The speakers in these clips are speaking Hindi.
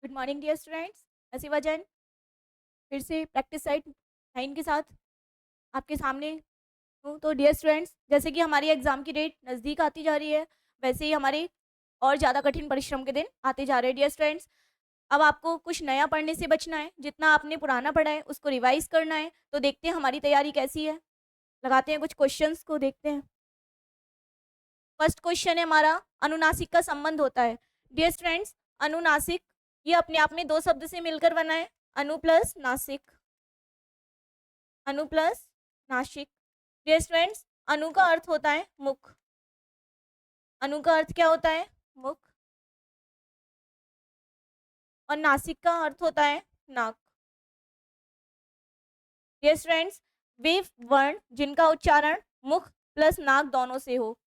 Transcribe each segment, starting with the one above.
Good morning dear students. वजन फिर से प्रैक्टिस साइट 9 के साथ आपके सामने हूँ। तो डियर स्टूडेंट्स, जैसे कि हमारी एग्ज़ाम की डेट नज़दीक आती जा रही है, वैसे ही हमारे और ज़्यादा कठिन परिश्रम के दिन आते जा रहे हैं डियर स्टूडेंट्स। अब आपको कुछ नया पढ़ने से बचना है, जितना आपने पुराना पढ़ा है उसको रिवाइज करना है। तो देखते हैं हमारी तैयारी कैसी है, लगाते हैं कुछ क्वेश्चंस को, देखते हैं। फर्स्ट क्वेश्चन है हमारा, अनुनासिक का संबंध होता है। डियर स्टूडेंट्स, अनुनासिक ये अपने आप में दो शब्द से मिलकर बना है, अनु प्लस नासिक, अनु प्लस नासिक। डियर स्टूडेंट्स, अनु का अर्थ होता है मुख, अनु का अर्थ क्या होता है? मुख। और नासिक का अर्थ होता है नाक। डियर स्टूडेंट्स, वे वर्ण जिनका उच्चारण मुख प्लस नाक दोनों से हो,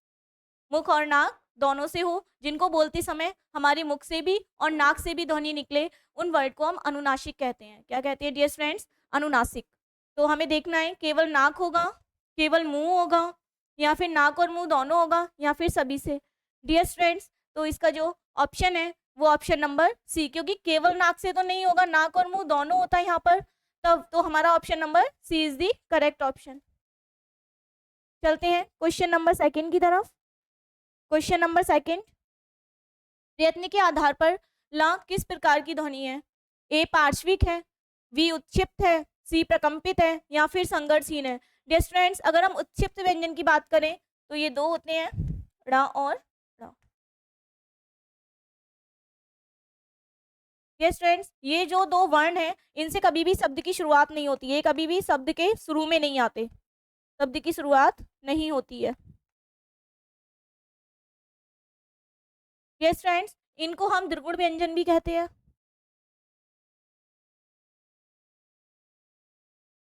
मुख और नाक दोनों से हो, जिनको बोलते समय हमारे मुख से भी और नाक से भी ध्वनि निकले, उन वर्ड को हम अनुनासिक कहते हैं। क्या कहते हैं डियर स्टूडेंट्स? अनुनासिक। तो हमें देखना है केवल नाक होगा, केवल मुंह होगा, या फिर नाक और मुंह दोनों होगा, या फिर सभी से। डियर स्टूडेंट्स, तो इसका जो ऑप्शन है वो ऑप्शन नंबर सी, क्योंकि केवल नाक से तो नहीं होगा, नाक और मुंह दोनों होता है यहाँ पर, तब तो हमारा option number C is the correct option. चलते हैं क्वेश्चन नंबर सेकंड की तरफ। क्वेश्चन नंबर सेकंड, प्रयत्न के आधार पर ला किस प्रकार की ध्वनि है? ए पार्श्विक है, बी उत्क्षिप्त है, सी प्रकंपित है, या फिर संघर्षहीन है। डियर स्टूडेंट्स, अगर हम उत्क्षिप्त व्यंजन की बात करें तो ये दो होते हैं, ड़ और ड़। डियर स्टूडेंट्स, ये जो दो वर्ण हैं, इनसे कभी भी शब्द की शुरुआत नहीं होती है, ये कभी भी शब्द के शुरू में नहीं आते, शब्द की शुरुआत नहीं होती है। डियर स्टूडेंट्स, इनको हम द्विगुण व्यंजन भी कहते हैं,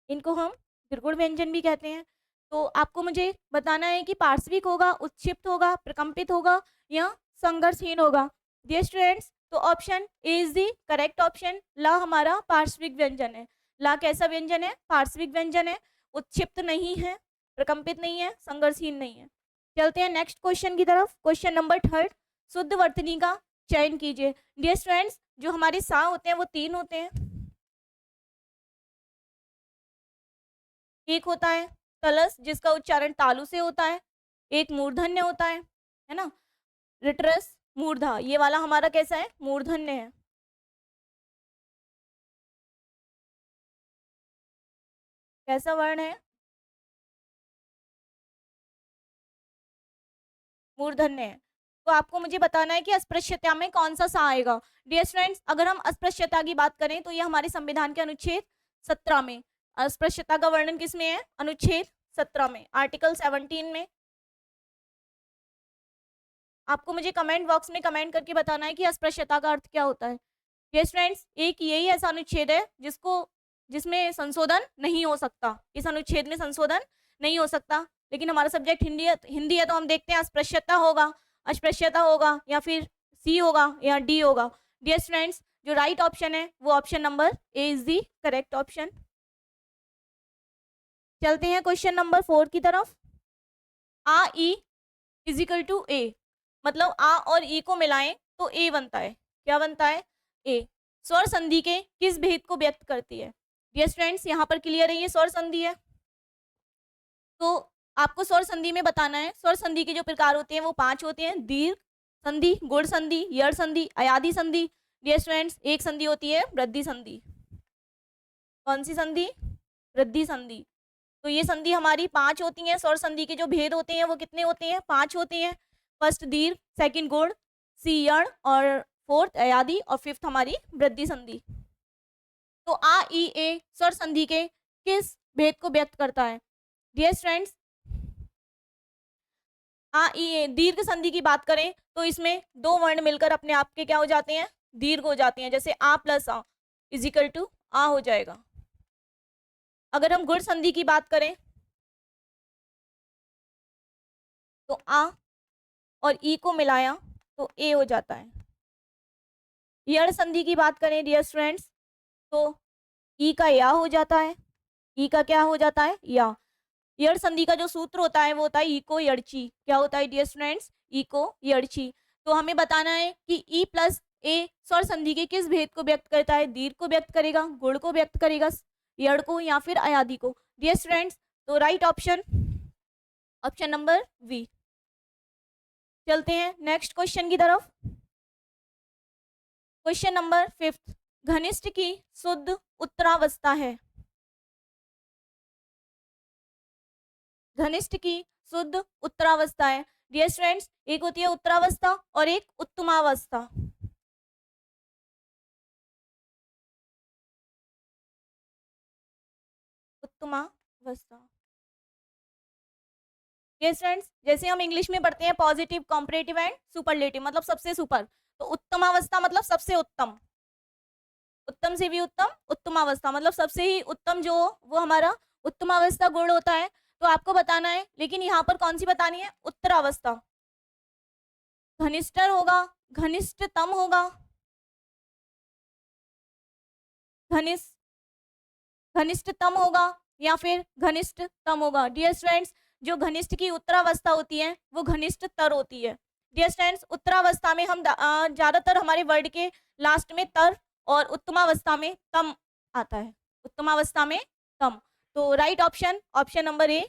इनको हम द्विगुण व्यंजन भी कहते हैं। तो आपको मुझे बताना है कि पार्श्विक होगा, उत्क्षिप्त होगा, प्रकंपित होगा, या संघर्षहीन होगा। डियर स्टूडेंट्स, तो option A is the correct option. ला हमारा पार्श्विक व्यंजन है। ला कैसा व्यंजन है? पार्श्विक व्यंजन है, उत्क्षिप्त नहीं है, प्रकंपित नहीं है, संघर्षहीन नहीं है। चलते हैं नेक्स्ट क्वेश्चन की तरफ। क्वेश्चन नंबर थर्ड, शुद्ध वर्तनी का चयन कीजिए। डियर स्टूडेंट्स, जो हमारे सा होते हैं वो तीन होते हैं। एक होता है तलस, जिसका उच्चारण तालु से होता है, एक मूर्धन्य होता है ना, रिटरस मूर्धा, ये वाला हमारा कैसा है? मूर्धन्य है। कैसा वर्ण है? मूर्धन्य है। तो आपको मुझे बताना है कि अस्पृश्यता में कौन सा आएगा। डियर स्टूडेंट्स, अगर हम अस्पृश्यता की बात करें तो ये हमारे संविधान के अनुच्छेद 17 में, अस्पृश्यता का वर्णन किस में है? अनुच्छेद 17 में, आर्टिकल 17 में। आपको मुझे कमेंट बॉक्स में कमेंट करके बताना है कि अस्पृश्यता का अर्थ क्या होता है। डियर स्टूडेंट्स, एक यही ऐसा अनुच्छेद है जिसमें संशोधन नहीं हो सकता, इस अनुच्छेद में संशोधन नहीं हो सकता। लेकिन हमारा सब्जेक्ट हिंदी है तो हम देखते हैं अस्पृश्यता होगा, अस्पृश्यता होगा, या फिर सी होगा, या डी होगा। डियर स्टूडेंट्स, जो राइट ऑप्शन है वो option number A is the correct option. चलते हैं क्वेश्चन नंबर 4 की तरफ। आ ई इजिकल टू ए, मतलब आ और ई को मिलाएं तो ए बनता है। क्या बनता है? ए। स्वर संधि के किस भेद को व्यक्त करती है? डियर स्टूडेंट्स, यहाँ पर क्लियर है, ये स्वर संधि है। तो आपको स्वर संधि में बताना है, स्वर संधि के जो प्रकार होते हैं वो 5 होते हैं, दीर्घ संधि, गुण संधि, यड़ संधि, अयादि संधि। डियर स्टूडेंट्स, एक संधि होती है वृद्धि संधि। कौन सी संधि? वृद्धि संधि। तो ये संधि हमारी 5 होती हैं। स्वर संधि के जो भेद होते हैं वो कितने होते हैं? 5 होते हैं। फर्स्ट दीर्घ, सेकंड गुण, सी यण, और फोर्थ अयादि, और फिफ्थ हमारी वृद्धि संधि। तो आ ई ए स्वर संधि के किस भेद को व्यक्त करता है? डियर स्टूडेंट्स, आ ई ए दीर्घ संधि की बात करें तो इसमें दो वर्ण मिलकर अपने आप के क्या हो जाते हैं? दीर्घ हो जाते हैं। जैसे आ प्लस आ इजिकल टू आ हो जाएगा। अगर हम गुण संधि की बात करें तो आ और ई को मिलाया तो ए हो जाता है। यड़ संधि की बात करें डियर स्टूडेंट्स तो ई का या हो जाता है, ई का क्या हो जाता है? या। यड़ संधि का जो सूत्र होता है वो होता है इको यड़ची। क्या होता है डियर स्टूडेंट्स? इको यड़ची। तो हमें बताना है कि ई प्लस ए स्वर संधि के किस भेद को व्यक्त करता है? दीर्घ को व्यक्त करेगा, गुण को व्यक्त करेगा, यड़ को, या फिर अयादि को? डियर स्टूडेंट्स, तो right option option number B. चलते हैं नेक्स्ट क्वेश्चन की तरफ। क्वेश्चन नंबर 5, घनिष्ठ की शुद्ध उत्तरावस्था है। घनिष्ठ की शुद्ध उत्तरावस्था है। डियर स्टूडेंट्स, एक होती है उत्तरावस्था और एक उत्तमावस्था। उत्तमावस्था। डियर स्टूडेंट्स, जैसे हम इंग्लिश में पढ़ते हैं पॉजिटिव, कॉम्परेटिव एंड सुपरलेटिव, मतलब सबसे सुपर, तो उत्तमावस्था मतलब सबसे उत्तम, उत्तम से भी उत्तम, उत्तमावस्था मतलब सबसे ही उत्तम जो वो हमारा उत्तमावस्था गुण होता है। तो आपको बताना है, लेकिन यहाँ पर कौन सी बतानी है? उत्तरावस्था। घनिष्ठतर होगा, घनिष्ठतम होगा, घनिष्ठतम होगा, या फिर घनिष्ठतम होगा? डियर स्टूडेंट्स, जो घनिष्ठ की उत्तरावस्था होती है वो घनिष्ठतर होती है। डियर स्टूडेंट्स, उत्तरावस्था में हम ज्यादातर हमारे वर्ड के लास्ट में तर और उत्तमावस्था में तम आता है, उत्तमावस्था में तम। तो right option option number A.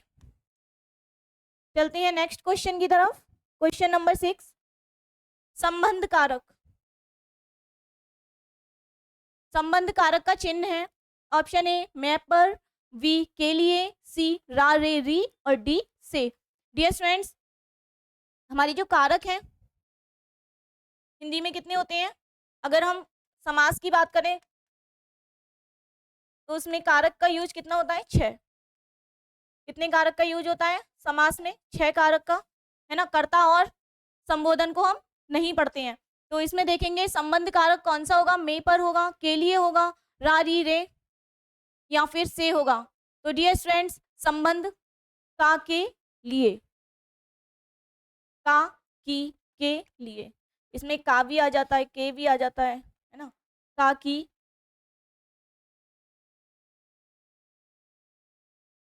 चलते हैं नेक्स्ट क्वेश्चन की तरफ। क्वेश्चन नंबर 6, संबंध कारक। संबंध कारक का चिन्ह है ऑप्शन ए मैं पर, बी के लिए, सी रा रे री, और डी से। डियर स्टूडेंट्स, हमारी जो कारक है हिंदी में कितने होते हैं? अगर हम समास की बात करें तो उसमें कारक का यूज कितना होता है? 6। कितने कारक का यूज होता है समास में? 6 कारक का, है ना। कर्ता और संबोधन को हम नहीं पढ़ते हैं, तो इसमें देखेंगे संबंध कारक कौन सा होगा? मे पर होगा, के लिए होगा, रा री रे, या फिर से होगा? तो डियर स्टूडेंट्स, संबंध का के लिए, का की के लिए, इसमें का भी आ जाता है, के भी आ जाता है ना। का की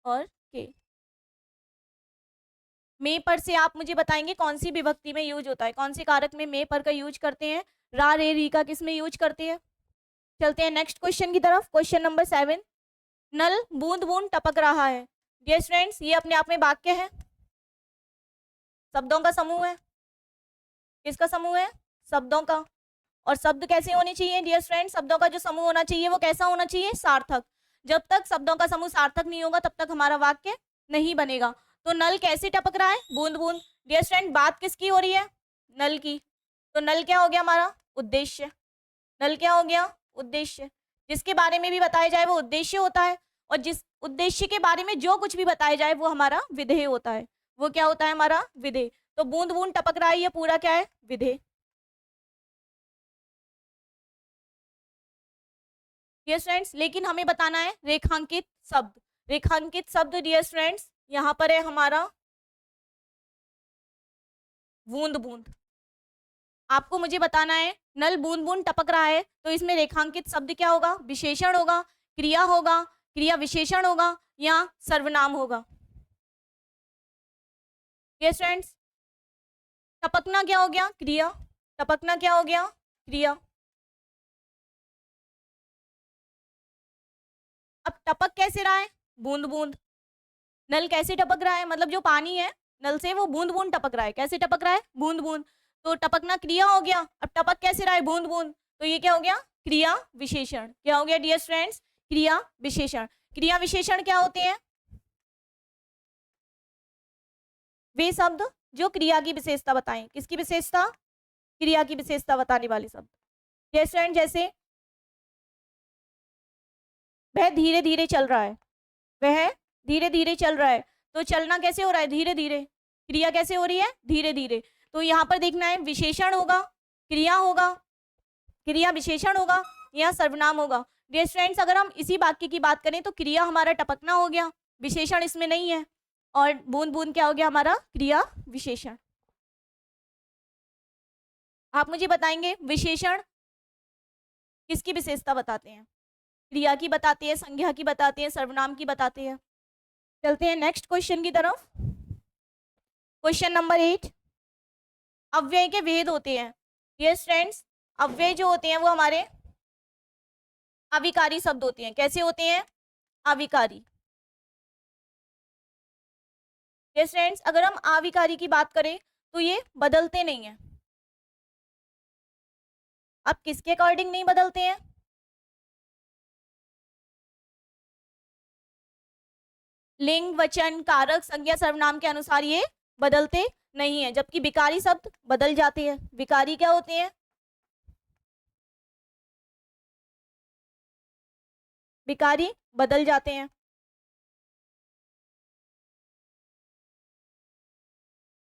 और के। मे पर से आप मुझे बताएंगे कौन सी विभक्ति में यूज होता है, कौन से कारक में मे पर का यूज करते हैं, रा रे री का किस में यूज करते हैं? चलते हैं नेक्स्ट क्वेश्चन की तरफ। क्वेश्चन नंबर 7, नल बूंद बूंद टपक रहा है। डियर स्टूडेंट्स, ये अपने आप में वाक्य है, शब्दों का समूह है। किसका समूह है? शब्दों का। और शब्द कैसे होने चाहिए डियर स्टूडेंट्स? शब्दों का जो समूह होना चाहिए वो कैसा होना चाहिए? सार्थक। जब तक शब्दों का समूह सार्थक नहीं होगा तब तक हमारा वाक्य नहीं बनेगा। तो नल कैसे टपक रहा है? बूंद बूंद। डियर स्टूडेंट, बात किसकी हो रही है? नल की। तो नल क्या हो गया हमारा? उद्देश्य। नल क्या हो गया? उद्देश्य। जिसके बारे में भी बताया जाए वो उद्देश्य होता है, और जिस उद्देश्य के बारे में जो कुछ भी बताया जाए वो हमारा विधेय होता है। वो क्या होता है? हमारा विधेय। तो बूंद बूंद टपक रहा है, ये पूरा क्या है? विधेय। डियर स्टूडेंट्स, लेकिन हमें बताना है रेखांकित शब्द। रेखांकित शब्द डियर स्टूडेंट्स यहाँ पर है हमारा बूंद बूंद। आपको मुझे बताना है नल बूंद बूंद टपक रहा है, तो इसमें रेखांकित शब्द क्या होगा? विशेषण होगा, क्रिया होगा, क्रिया विशेषण होगा, या सर्वनाम होगा? डियर स्टूडेंट्स, टपकना क्या हो गया? क्रिया। टपकना क्या हो गया? क्रिया। अब टपक कैसे रहा है? बूंद बूंद। नल कैसे टपक रहा है? मतलब जो पानी है नल से वो बूंद बूंद टपक रहा है। कैसे टपक रहा है? बूंद बूंद। तो टपकना क्रिया हो गया। अब टपक कैसे रहा है? बूंद बूंद। तो ये क्या हो गया? क्रिया विशेषण। क्या हो गया डियर स्टूडेंट्स? क्रिया विशेषण। क्रिया विशेषण क्या होते हैं? वे शब्द जो क्रिया की विशेषता बताएं। किसकी विशेषता? क्रिया की विशेषता बताने वाले शब्द। डियर स्टूडेंट, जैसे वह धीरे धीरे चल रहा है, वह धीरे धीरे चल रहा है, तो चलना कैसे हो रहा है? धीरे धीरे। क्रिया कैसे हो रही है? धीरे धीरे। तो यहाँ पर देखना है विशेषण होगा, क्रिया होगा, क्रिया विशेषण होगा, या सर्वनाम होगा। डियर स्टूडेंट्स, अगर हम इसी वाक्य की बात करें तो क्रिया हमारा टपकना हो गया, विशेषण इसमें नहीं है, और बूंद बूंद क्या हो गया हमारा? क्रिया विशेषण। आप मुझे बताएंगे विशेषण किसकी विशेषता बताते हैं? क्रिया की बताते हैं, संज्ञा की बताते हैं, सर्वनाम की बताते हैं? चलते हैं नेक्स्ट क्वेश्चन की तरफ। क्वेश्चन नंबर 8, अव्यय के भेद होते हैं। डियर स्टूडेंट्स, अव्यय जो होते हैं वो हमारे अविकारी शब्द होते हैं। कैसे होते हैं? अविकारी। यस फ्रेंड्स, अगर हम अविकारी की बात करें तो ये बदलते नहीं हैं। अब किसके अकॉर्डिंग नहीं बदलते हैं? लिंग, वचन, कारक, संज्ञा, सर्वनाम के अनुसार ये बदलते नहीं है, जबकि विकारी शब्द बदल जाते हैं। विकारी क्या होते हैं? विकारी बदल जाते हैं।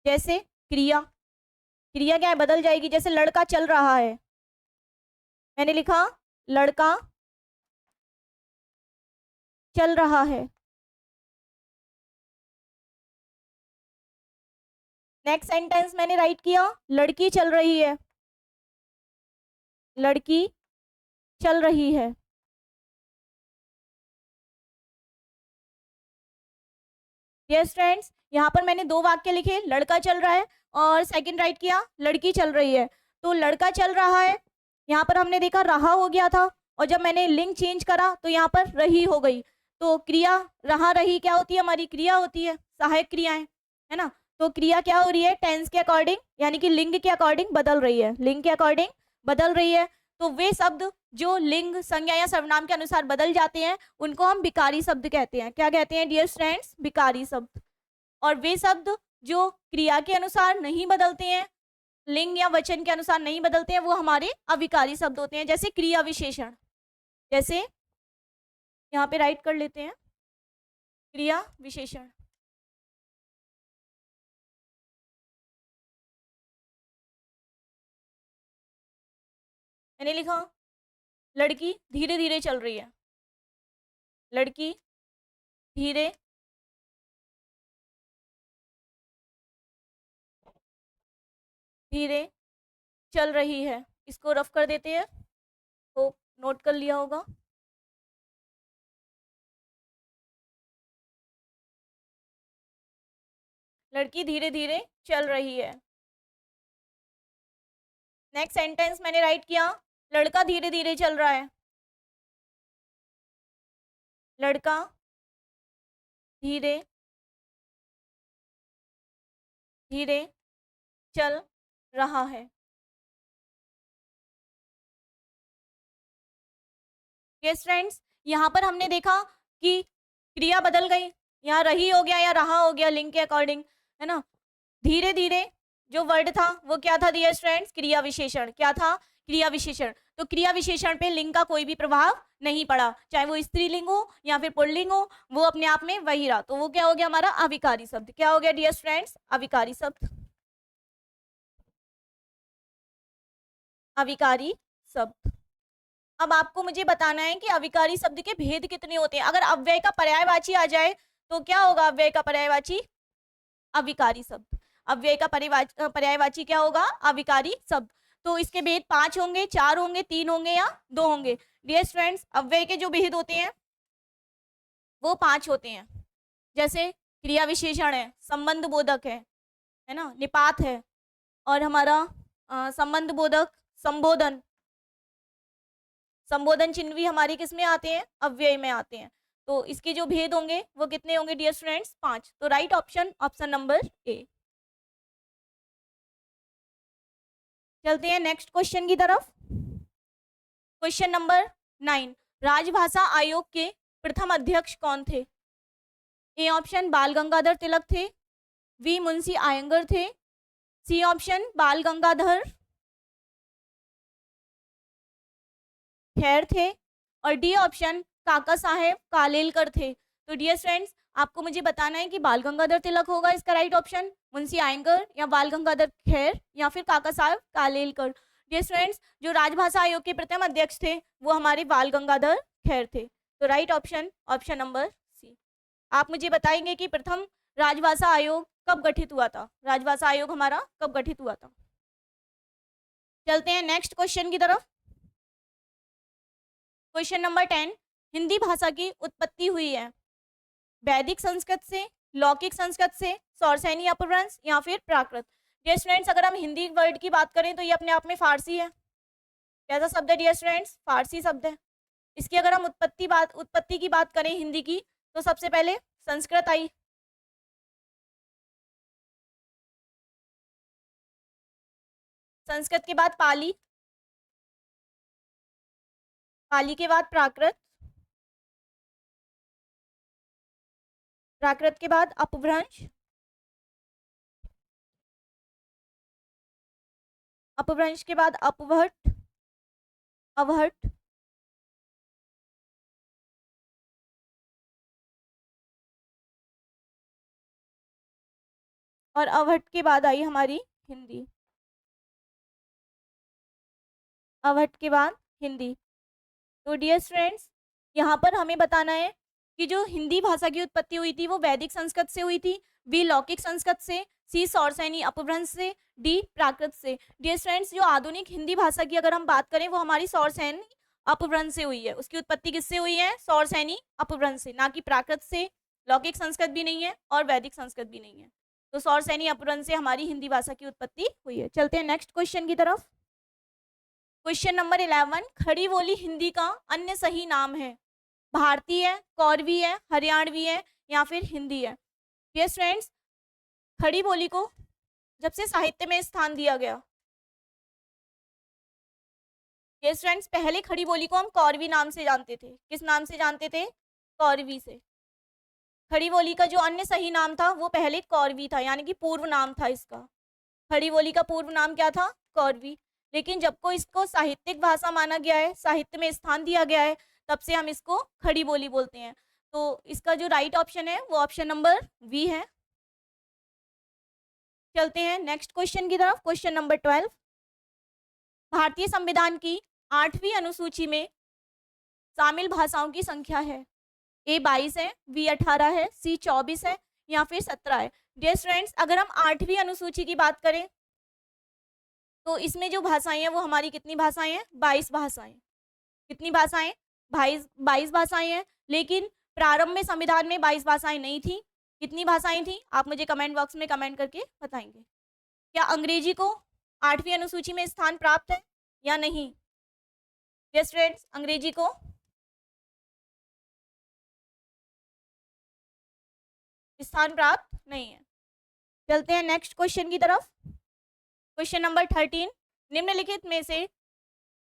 जैसे क्रिया, क्रिया क्या है? बदल जाएगी। जैसे लड़का चल रहा है, मैंने लिखा लड़का चल रहा है। नेक्स्ट सेंटेंस मैंने राइट किया लड़की चल रही है, लड़की चल रही है। यस फ्रेंड्स, यहाँ पर मैंने दो वाक्य लिखे, लड़का चल रहा है और सेकंड राइट किया लड़की चल रही है। तो लड़का चल रहा है, यहाँ पर हमने देखा रहा हो गया था, और जब मैंने लिंग चेंज करा तो यहाँ पर रही हो गई। तो क्रिया रहा रही क्या होती है? हमारी क्रिया होती है, सहायक क्रियाएं, है ना। तो क्रिया क्या हो रही है? टेंस के अकॉर्डिंग, यानी कि लिंग के अकॉर्डिंग बदल रही है, लिंग के अकॉर्डिंग बदल रही है। तो वे शब्द जो लिंग, संज्ञा या सर्वनाम के अनुसार बदल जाते हैं उनको हम विकारी शब्द कहते हैं। क्या कहते हैं डियर फ्रेंड्स? विकारी शब्द। और वे शब्द जो क्रिया के अनुसार नहीं बदलते हैं, लिंग या वचन के अनुसार नहीं बदलते हैं, वो हमारे अविकारी शब्द होते हैं। जैसे क्रिया विशेषण, जैसे यहाँ पे राइट कर लेते हैं क्रिया विशेषण। मैंने लिखा लड़की धीरे धीरे चल रही है, लड़की धीरे धीरे चल रही है। इसको रफ कर देते हैं, तो नोट कर लिया होगा। लड़की धीरे धीरे चल रही है। नेक्स्ट सेंटेंस मैंने राइट किया लड़का धीरे धीरे चल रहा है, लड़का धीरे धीरे चल रहा है। यस फ्रेंड्स, यहाँ पर हमने देखा कि क्रिया बदल गई, यहाँ रही हो गया या रहा हो गया लिंग के अकॉर्डिंग, है ना। धीरे धीरे जो वर्ड था वो क्या था डियर फ्रेंड्स? क्रिया विशेषण। क्या था? क्रिया विशेषण। तो क्रिया विशेषण पे लिंग का कोई भी प्रभाव नहीं पड़ा, चाहे वो स्त्रीलिंग हो या फिर पुल्लिंग हो, वो अपने आप में वही रहा। तो वो क्या हो गया? हमारा अविकारी शब्द। क्या हो गया डियर फ्रेंड्स? अविकारी शब्द, अविकारी शब्द। अब आपको मुझे बताना है कि अविकारी शब्द के भेद कितने होते हैं। अगर अव्यय का पर्यायवाची आ जाए तो क्या होगा? अव्यय का पर्यायवाची अविकारी शब्द। अव्यय का पर्यायवाची क्या होगा? अविकारी शब्द। तो इसके भेद 5 होंगे, 4 होंगे, 3 होंगे या 2 होंगे? डियर फ्रेंड्स, अव्यय के जो भेद होते हैं वो 5 होते हैं। जैसे क्रिया विशेषण है, संबंध बोधक है ना, निपात है, और हमारा संबंध बोधक संबोधन, संबोधन चिन्ह भी हमारे किस में आते हैं? अव्यय में आते हैं। तो इसके जो भेद होंगे वो कितने होंगे डियर फ्रेंड्स? 5। तो right option, option number A. चलते हैं नेक्स्ट क्वेश्चन की तरफ। क्वेश्चन नंबर 9, राजभाषा आयोग के प्रथम अध्यक्ष कौन थे? ए ऑप्शन बाल गंगाधर तिलक थे, बी मुंशी आयंगर थे, सी ऑप्शन बाल गंगाधर खैर थे, और डी ऑप्शन काका साहेब कालेलकर थे। तो डियर फ्रेंड्स, आपको मुझे बताना है कि बाल गंगाधर तिलक होगा इसका राइट ऑप्शन, मुंशी आयंगर, या बाल गंगाधर खैर, या फिर काका साहेब कालेलकर। डियर फ्रेंड्स, जो राजभाषा आयोग के प्रथम अध्यक्ष थे वो हमारे बाल गंगाधर खैर थे। तो right option, option number C. आप मुझे बताएंगे कि प्रथम राजभाषा आयोग कब गठित हुआ था? राजभाषा आयोग हमारा कब गठित हुआ था? चलते हैं नेक्स्ट क्वेश्चन की तरफ। क्वेश्चन नंबर 10, हिंदी भाषा की उत्पत्ति हुई है वैदिक संस्कृत से, लौकिक संस्कृत से, सौरसैनी अपभ्रंश, या फिर प्राकृत? डियर फ्रेंड्स, अगर हम हिंदी वर्ड की बात करें तो ये अपने आप में फारसी है, कैसा शब्द है डियर स्टूडेंट्स? फारसी शब्द है। इसकी अगर हम उत्पत्ति की बात करें हिंदी की, तो सबसे पहले संस्कृत आई, संस्कृत के बाद पाली, पाली के बाद प्राकृत, प्राकृत के बाद अपभ्रंश, अपभ्रंश के बाद अपभट्ट, अवहट्ट, और अवहट्ट के बाद आई हमारी हिंदी, अवहट्ट के बाद हिंदी। तो डियर स्टूडेंट्स, यहाँ पर हमें बताना है कि जो हिंदी भाषा की उत्पत्ति हुई थी वो वैदिक संस्कृत से हुई थी, बी लौकिक संस्कृत से, सी सौरसैनी अपभ्रंश से, डी प्राकृत से। डियर स्टूडेंट्स, जो आधुनिक हिंदी भाषा की अगर हम बात करें वो हमारी सौरसैनी अपभ्रंश से हुई है। उसकी उत्पत्ति किससे हुई है? सौरसैनी अपभ्रंश से, ना कि प्राकृत से। लौकिक संस्कृत भी नहीं है और वैदिक संस्कृत भी नहीं है। तो सौरसैनी अपभ्रंश से हमारी हिंदी भाषा की उत्पत्ति हुई है। चलते हैं नेक्स्ट क्वेश्चन की तरफ। क्वेश्चन नंबर 11, खड़ी बोली हिंदी का अन्य सही नाम है? भारतीय है, कौरवी है, हरियाणवी है, या फिर हिंदी है? डियर स्टूडेंट्स, खड़ी बोली को जब से साहित्य में स्थान दिया गया, डियर स्टूडेंट्स, पहले खड़ी बोली को हम कौरवी नाम से जानते थे। किस नाम से जानते थे? कौरवी से। खड़ी बोली का जो अन्य सही नाम था वो पहले कौरवी था, यानी कि पूर्व नाम था इसका। खड़ी बोली का पूर्व नाम क्या था? कौरवी। लेकिन जब को इसको साहित्यिक भाषा माना गया है, साहित्य में स्थान दिया गया है, तब से हम इसको खड़ी बोली बोलते हैं। तो इसका जो राइट ऑप्शन है वो ऑप्शन नंबर बी है। चलते हैं नेक्स्ट क्वेश्चन की तरफ। क्वेश्चन नंबर 12, भारतीय संविधान की 8वीं अनुसूची में शामिल भाषाओं की संख्या है? ए 22 है, बी 18 है, सी 24 है, या फिर 17 है? डियर स्टूडेंट्स, अगर हम 8वीं अनुसूची की बात करें तो इसमें जो भाषाएं हैं वो हमारी कितनी भाषाएं हैं? 22 भाषाएं। कितनी भाषाएं? 22 भाषाएं हैं। लेकिन प्रारंभ में संविधान में 22 भाषाएं नहीं थी। कितनी भाषाएं थी? आप मुझे कमेंट बॉक्स में कमेंट करके बताएंगे। क्या अंग्रेजी को 8वीं अनुसूची में स्थान प्राप्त है या नहीं? यस स्टूडेंट्स, अंग्रेजी को स्थान प्राप्त नहीं है। चलते हैं नेक्स्ट क्वेश्चन की तरफ। क्वेश्चन नंबर 13, निम्नलिखित में से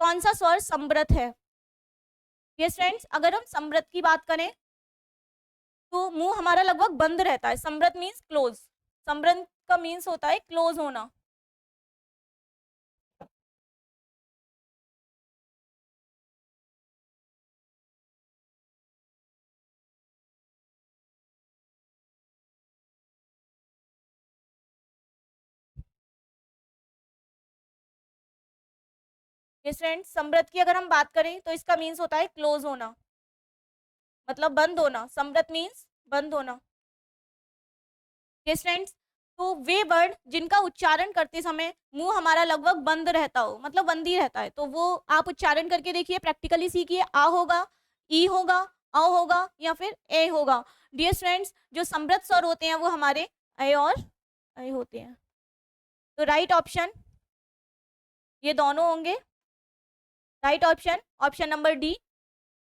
कौन सा स्वर समृत है? यस फ्रेंड्स, अगर हम समृत की बात करें तो मुंह हमारा लगभग बंद रहता है। Samrut means close. समृत का मीन्स होता है क्लोज होना। यस फ्रेंड्स, समृत की अगर हम बात करें तो इसका मीन्स होता है क्लोज होना, मतलब बंद होना। समृत मीन्स बंद होना। यस फ्रेंड्स, तो वे वर्ड जिनका उच्चारण करते समय मुंह हमारा लगभग बंद रहता हो, मतलब बंद ही रहता है, तो वो आप उच्चारण करके देखिए, प्रैक्टिकली सीखिए। आ होगा, ई होगा, औ होगा, या फिर ए होगा। डियर फ्रेंड्स, जो समृत स्वर होते हैं वो हमारे ए और ए होते हैं। तो राइट ऑप्शन ये दोनों होंगे। Right option option number D.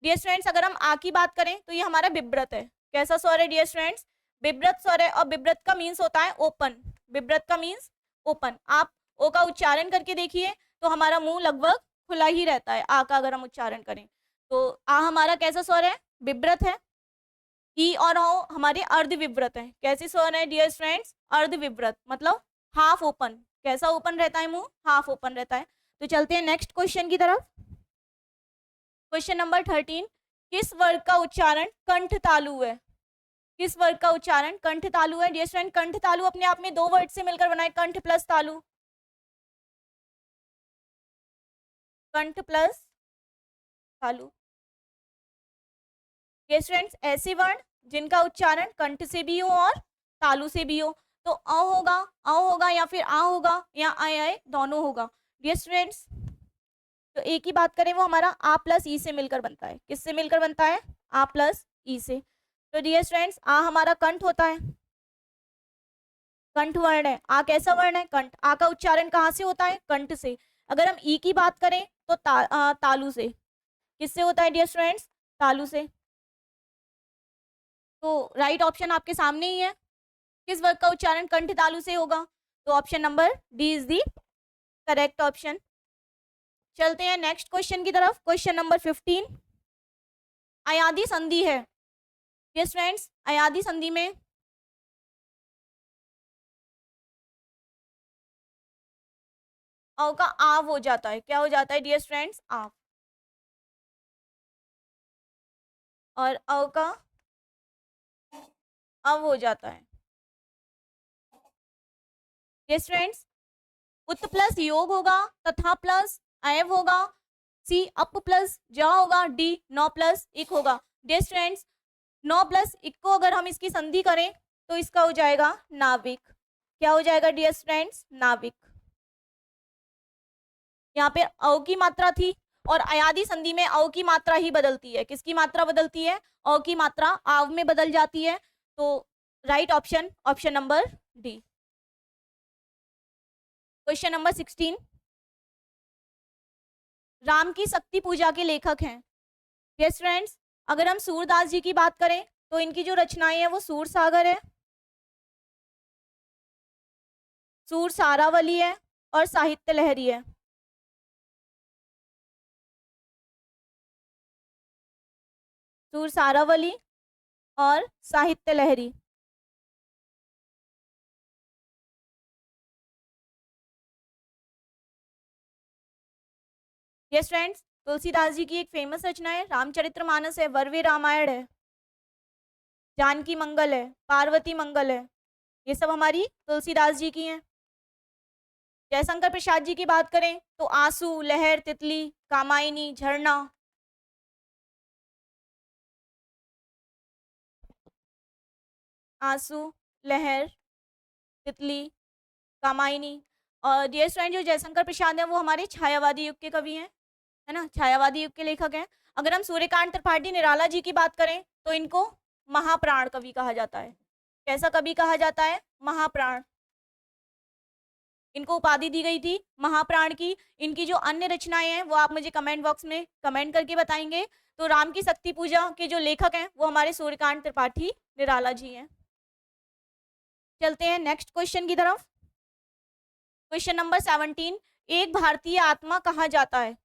Dear students, अगर हम आ की बात करें तो ये हमारा विब्रत है। कैसा स्वर है डियर स्टूडेंट्स? विब्रत स्वर है, और विब्रत का मीन्स होता है ओपन। विब्रत का मीन्स ओपन। आप ओ का उच्चारण करके देखिए तो हमारा मुंह लगभग खुला ही रहता है। आ का अगर हम उच्चारण करें तो आ हमारा कैसा स्वर है? विब्रत है। ई और ओ हमारे अर्ध विव्रत है। कैसे स्वर है डियर स्टूडेंट्स? अर्ध विव्रत, मतलब हाफ ओपन। कैसा ओपन रहता है मुंह? हाफ ओपन रहता है। तो चलते हैं नेक्स्ट क्वेश्चन की तरफ। क्वेश्चन नंबर 13, किस वर्ग का उच्चारण कंठ तालु है? किस वर्ग का उच्चारण कंठ तालु है? डियर स्टूडेंट, कंठ तालु अपने आप में दो वर्ड से मिलकर बना है, कंठ प्लस तालु। कंठ प्लस तालु। डियर स्टूडेंट्स, ऐसे वर्ण जिनका उच्चारण कंठ से भी हो और तालु से भी हो, तो अ होगा, या फिर आ होगा, या आए दोनों होगा। डियर स्टूडेंट्स, तो ए की बात करें वो हमारा आ प्लस ई से मिलकर बनता है। किससे मिलकर बनता है? आ प्लस ई से। तो डियर स्टूडेंट्स, आ हमारा कंठ होता है, कंठ वर्ण है। आ कैसा वर्ण है? कंठ। आ का उच्चारण कहाँ से होता है? कंठ से। अगर हम ई की बात करें तो तालु से। किससे होता है डियर स्टूडेंट्स? तालु से। तो राइट ऑप्शन आपके सामने ही है। किस वर्ग का उच्चारण कंठ तालु से होगा? तो option number D is the correct option. चलते हैं नेक्स्ट क्वेश्चन की तरफ। क्वेश्चन नंबर 15 अयादी संधि है। यस फ्रेंड्स, अयादी संधि में अ का आव हो जाता है। क्या हो जाता है डियर फ्रेंड्स? आव। और अ का अव हो जाता है। यस फ्रेंड्स, उत प्लस योग होगा, तथा प्लस अयव होगा, सी अप प्लस जा होगा, डी नौ प्लस इक होगा। डियर फ्रेंड्स, 9 प्लस इक को अगर हम इसकी संधि करें तो इसका हो जाएगा नाविक। क्या हो जाएगा डियर फ्रेंड्स? नाविक। यहाँ पे अ की मात्रा थी और अयादी संधि में अ की मात्रा ही बदलती है। किसकी मात्रा बदलती है? अ की मात्रा आव में बदल जाती है। तो right option, option number D. Question number 16 Ram की शक्ति पूजा के लेखक हैं। यस फ्रेंड्स, अगर हम सूरदास जी की बात करें तो इनकी जो रचनाएं हैं वो सूर सागर है, सूर सारावली है और साहित्य लहरी है। सूर सारावली और साहित्य लहरी। यस फ्रेंड्स, तुलसीदास जी की एक फेमस रचना है रामचरितमानस है, वर्वे रामायण है, जानकी मंगल है, पार्वती मंगल है। ये सब हमारी तुलसीदास जी की हैं। जयशंकर प्रसाद जी की बात करें तो आंसू, लहर, तितली, कामायनी, झरना। आंसू, लहर, तितली, कामायनी। और डियर फ्रेंड, जो जयशंकर प्रसाद है वो हमारे छायावादी युग के कवि हैं, है ना, छायावादी युग के लेखक हैं। अगर हम सूर्यकांत त्रिपाठी निराला जी की बात करें तो इनको महाप्राण कवि कहा जाता है। कैसा कवि कहा जाता है? महाप्राण। इनको उपाधि दी गई थी महाप्राण की। इनकी जो अन्य रचनाएं हैं वो आप मुझे कमेंट बॉक्स में कमेंट करके बताएंगे। तो राम की शक्ति पूजा के जो लेखक हैं वो हमारे सूर्यकांत त्रिपाठी निराला जी हैं। चलते हैं नेक्स्ट क्वेश्चन की तरफ। क्वेश्चन नंबर 17 एक भारतीय आत्मा कहा जाता है।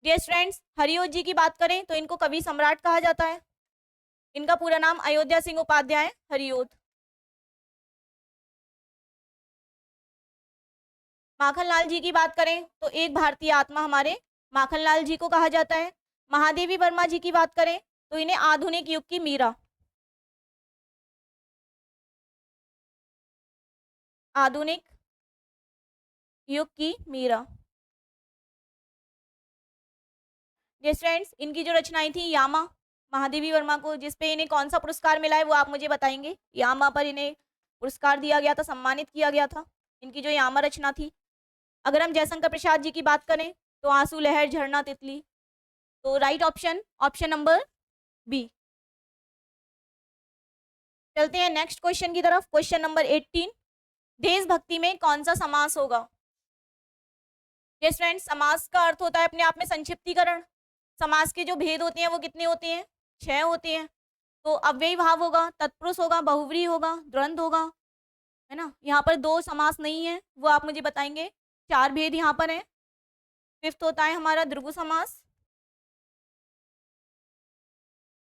डियर फ्रेंड्स, हरिओत जी की बात करें तो इनको कवि सम्राट कहा जाता है। इनका पूरा नाम अयोध्या सिंह उपाध्याय हरिओत। माखनलाल जी की बात करें तो एक भारतीय आत्मा हमारे माखनलाल जी को कहा जाता है। महादेवी वर्मा जी की बात करें तो इन्हें आधुनिक युग की मीरा, आधुनिक युग की मीरा। जी फ्रेंड्स, इनकी जो रचनाएं थी यामा, महादेवी वर्मा को, जिसपे इन्हें कौन सा पुरस्कार मिला है वो आप मुझे बताएंगे। यामा पर इन्हें पुरस्कार दिया गया था, सम्मानित किया गया था, इनकी जो यामा रचना थी। अगर हम जयशंकर प्रसाद जी की बात करें तो आंसू, लहर, झरना, तितली। तो right option, option number B. चलते हैं नेक्स्ट क्वेश्चन की तरफ। क्वेश्चन नंबर 18 देशभक्ति में कौन सा समास होगा? यस फ्रेंड्स, समास का अर्थ होता है अपने आप में संक्षिप्तीकरण। समास के जो भेद होते हैं वो कितने होते हैं? 6 होते हैं। तो अव्ययी भाव होगा, तत्पुरुष होगा, बहुव्रीहि होगा, द्वंद्व होगा, है ना। यहाँ पर 2 समास नहीं है, वो आप मुझे बताएंगे। 4 भेद यहाँ पर है। फिफ्थ होता है हमारा द्विगु समास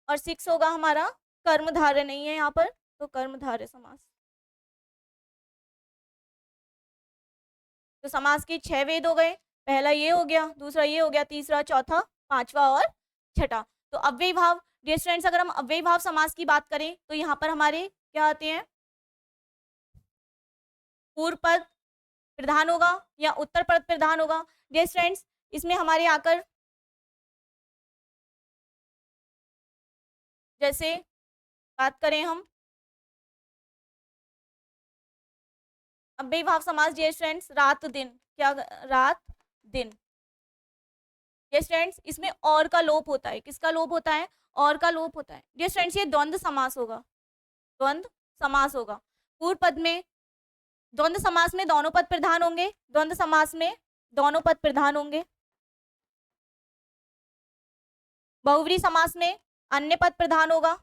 और 6 होगा हमारा कर्मधारय, नहीं है यहाँ पर, तो कर्मधारय समास। तो समास के 6 वेद हो गए। पहला ये हो गया, दूसरा ये हो गया, तीसरा, चौथा, पांचवा और छठा। तो अव्ययी भाव, डियर फ्रेंड्स, अगर हम अव्ययी भाव समास की बात करें तो यहाँ पर हमारे क्या आते हैं? पूर्व पद प्रधान होगा या उत्तर पद प्रधान होगा। डियर फ्रेंड्स, इसमें हमारे आकर जैसे बात करें हम अव्ययी भाव समास, डियर फ्रेंड्स, रात दिन, क्या रात दिन। डियर फ्रेंड्स, इसमें और का लोप होता है। किसका लोप होता है? और का लोप होता है। डियर फ्रेंड्स, ये द्वंद्व समास होगा, द्वंद्व समास होगा। पूर्व पद में, द्वंद्व समास में दोनों पद प्रधान होंगे, द्वंद्व समास में दोनों पद प्रधान होंगे। बहुव्रीहि समास में अन्य पद प्रधान होगा।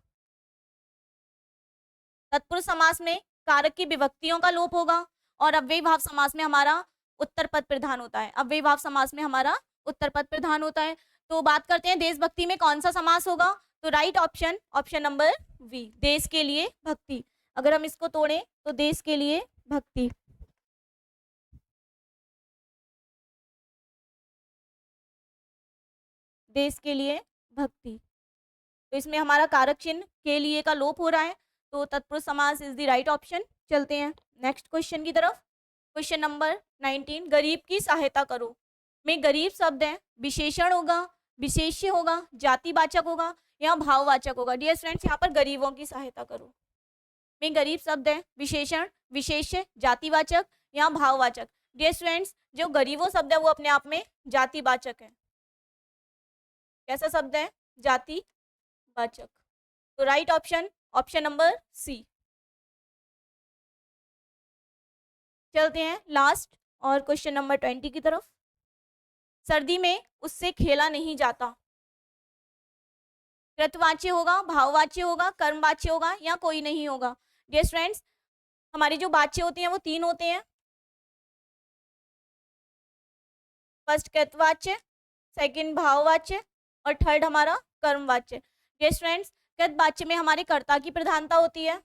तत्पुरुष समास में कारक की विभक्तियों का लोप होगा और अव्ययी भाव समास में हमारा उत्तर पद प्रधान होता है। अव्ययी भाव समास में हमारा उत्तर पद प्रधान होता है। तो बात करते हैं देशभक्ति में कौन सा समास होगा, तो right option, option number B, देश के लिए भक्ति। अगर हम इसको तोड़ें तो देश के लिए भक्ति। देश के लिए भक्ति, तो इसमें हमारा कारक चिन्ह के लिए का लोप हो रहा है, तो तत्पुरुष समास इज द राइट ऑप्शन। चलते हैं नेक्स्ट क्वेश्चन की तरफ। क्वेश्चन नंबर 19, गरीब की सहायता करो में गरीब शब्द है, विशेषण होगा, विशेष्य होगा, जातिवाचक होगा या भाववाचक होगा। डियर फ्रेंड्स, यहाँ पर गरीबों की सहायता करो में गरीब शब्द है, विशेषण, विशेष्य, जातिवाचक या भाववाचक। डियर फ्रेंड्स, जो गरीबों शब्द है वो अपने आप में जातिवाचक है। कैसा शब्द है, जातिवाचक। तो right option, option number C. चलते हैं लास्ट और क्वेश्चन नंबर 20 की तरफ। सर्दी में उससे खेला नहीं जाता, कृतवाच्य होगा, भाववाच्य होगा, कर्मवाच्य होगा या कोई नहीं होगा। डियर फ्रेंड्स, हमारी जो वाच्य होते हैं वो 3 होते हैं। फर्स्ट कृतवाच्य, सेकंड भाववाच्य और थर्ड हमारा कर्मवाच्य। डियर फ्रेंड्स, कृतवाच्य में हमारे कर्ता की प्रधानता होती है,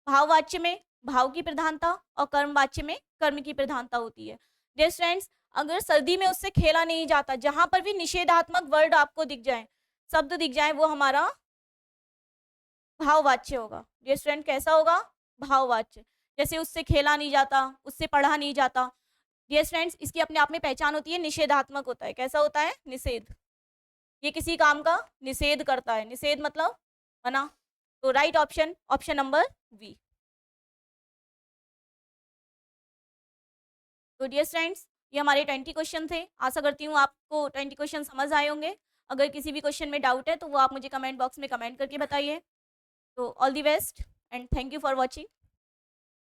भाववाच्य में भाव की प्रधानता और कर्मवाच्य में कर्म की प्रधानता होती है। डियर फ्रेंड्स, अगर सर्दी में उससे खेला नहीं जाता, जहां पर भी निषेधात्मक वर्ड आपको दिख जाए, शब्द दिख जाए, वो हमारा भाववाच्य होगा। डियर फ्रेंड, कैसा होगा, भाववाच्य। जैसे उससे खेला नहीं जाता, उससे पढ़ा नहीं जाता। डियर फ्रेंड्स, इसकी अपने आप में पहचान होती है, निषेधात्मक होता है। कैसा होता है, निषेध। ये किसी काम का निषेध करता है, निषेध मतलब मना। तो right option, option number B. तो डियर फ्रेंड्स, ये हमारे 20 क्वेश्चन थे। आशा करती हूँ आपको 20 क्वेश्चन समझ आए होंगे। अगर किसी भी क्वेश्चन में डाउट है तो वो आप मुझे कमेंट बॉक्स में कमेंट करके बताइए। तो all the best and thank you for watching.